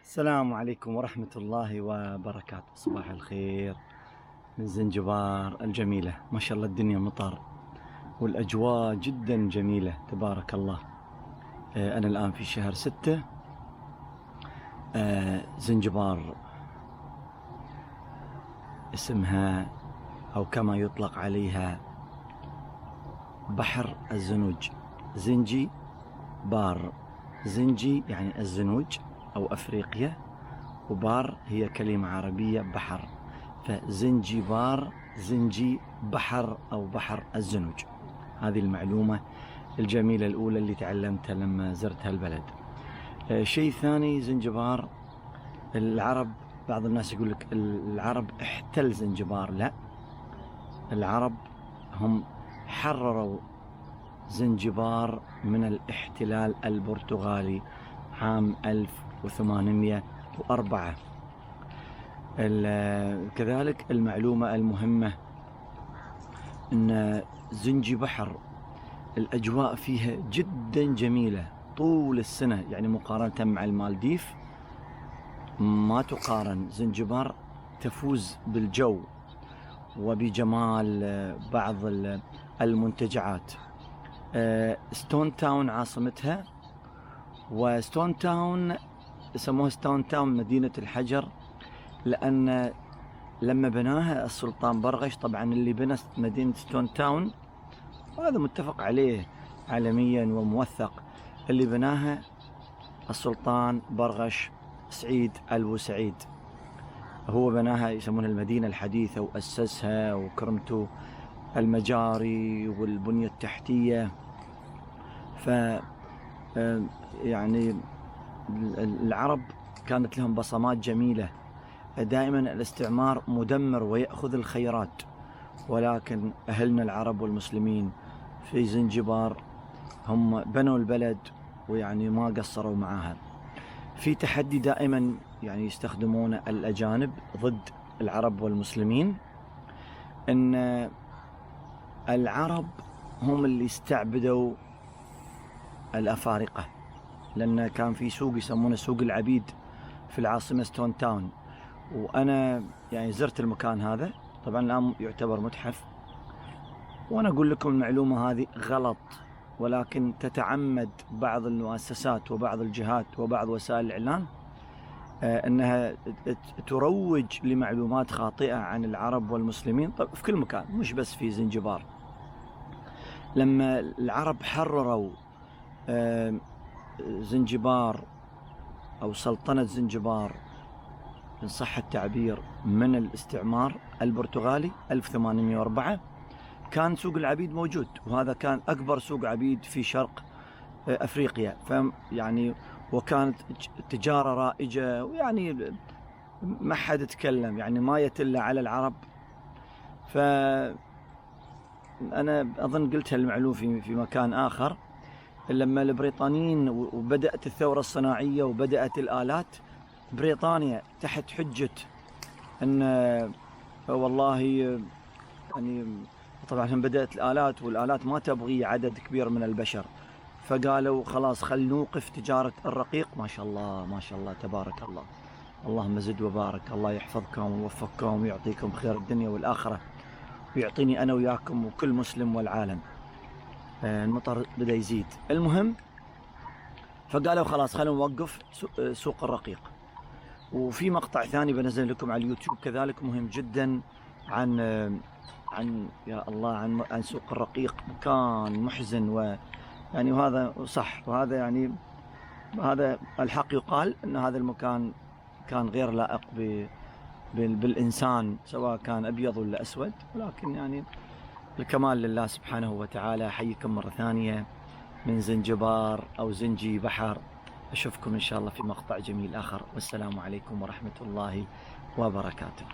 السلام عليكم ورحمة الله وبركاته. صباح الخير من زنجبار الجميلة. ما شاء الله الدنيا مطر والأجواء جدا جميلة تبارك الله. أنا الآن في شهر 6. زنجبار اسمها أو كما يطلق عليها بحر الزنوج. زنجي بار، زنجي يعني الزنوج أو أفريقيا، وبار هي كلمة عربية بحر، فزنجي بار، زنجي بحر أو بحر الزنوج. هذه المعلومة الجميلة الأولى اللي تعلمتها لما زرت هالبلد. شيء ثاني، زنجبار العرب، بعض الناس يقول لك العرب احتل زنجبار. لا، العرب هم حرروا زنجبار من الاحتلال البرتغالي عام 1804. كذلك المعلومة المهمة أن زنجي بحر الأجواء فيها جدا جميلة طول السنة، يعني مقارنة مع المالديف ما تقارن. زنجبار تفوز بالجو وبجمال بعض المنتجعات. ستون تاون عاصمتها، وستون تاون يسموها ستون تاون مدينة الحجر، لأن لما بناها السلطان برغش، طبعا اللي بنى مدينة ستون تاون وهذا متفق عليه عالميا وموثق، اللي بناها السلطان برغش سعيد البوسعيد، هو بناها، يسمونها المدينة الحديثة، وأسسها وكرمته المجاري والبنية التحتية. ف يعني العرب كانت لهم بصمات جميلة. دائما الاستعمار مدمر ويأخذ الخيرات، ولكن أهلنا العرب والمسلمين في زنجبار هم بنوا البلد ويعني ما قصروا معها. في تحدي دائما يعني يستخدمونه الأجانب ضد العرب والمسلمين، أن العرب هم اللي استعبدوا الأفارقة، لأن كان في سوق يسمونه سوق العبيد في العاصمة ستون تاون، وأنا يعني زرت المكان هذا، طبعا الآن يعتبر متحف. وأنا أقول لكم المعلومة هذه غلط، ولكن تتعمد بعض المؤسسات وبعض الجهات وبعض وسائل الإعلام أنها تروج لمعلومات خاطئة عن العرب والمسلمين. طب في كل مكان، مش بس في زنجبار. لما العرب حرروا زنجبار أو سلطنة زنجبار إن صح التعبير من الاستعمار البرتغالي 1804، كان سوق العبيد موجود، وهذا كان أكبر سوق عبيد في شرق أفريقيا. يعني وكانت تجارة رائجة، ويعني ما حد يتكلم، يعني ما يتل على العرب. فأنا أظن قلت هالمعلومة في مكان آخر، لما البريطانيين وبدأت الثورة الصناعية وبدأت الآلات، بريطانيا تحت حجة أن والله يعني طبعا هم بدأت الآلات، والآلات ما تبغي عدد كبير من البشر، فقالوا خلاص خل نوقف تجارة الرقيق. ما شاء الله ما شاء الله تبارك الله، اللهم زد وبارك، الله يحفظكم ويوفقكم ويعطيكم خير الدنيا والآخرة، ويعطيني أنا وياكم وكل مسلم والعالم. المطر بدأ يزيد. المهم، فقالوا خلاص خلينا نوقف سوق الرقيق. وفي مقطع ثاني بنزل لكم على اليوتيوب كذلك مهم جدا عن يا الله عن سوق الرقيق، مكان محزن، ويعني وهذا صح، وهذا يعني هذا الحق يقال ان هذا المكان كان غير لائق بالإنسان، سواء كان أبيض ولا أسود، ولكن يعني الكمال لله سبحانه وتعالى. أحييكم مرة ثانية من زنجبار أو زنجي بحر. أشوفكم إن شاء الله في مقطع جميل آخر، والسلام عليكم ورحمة الله وبركاته.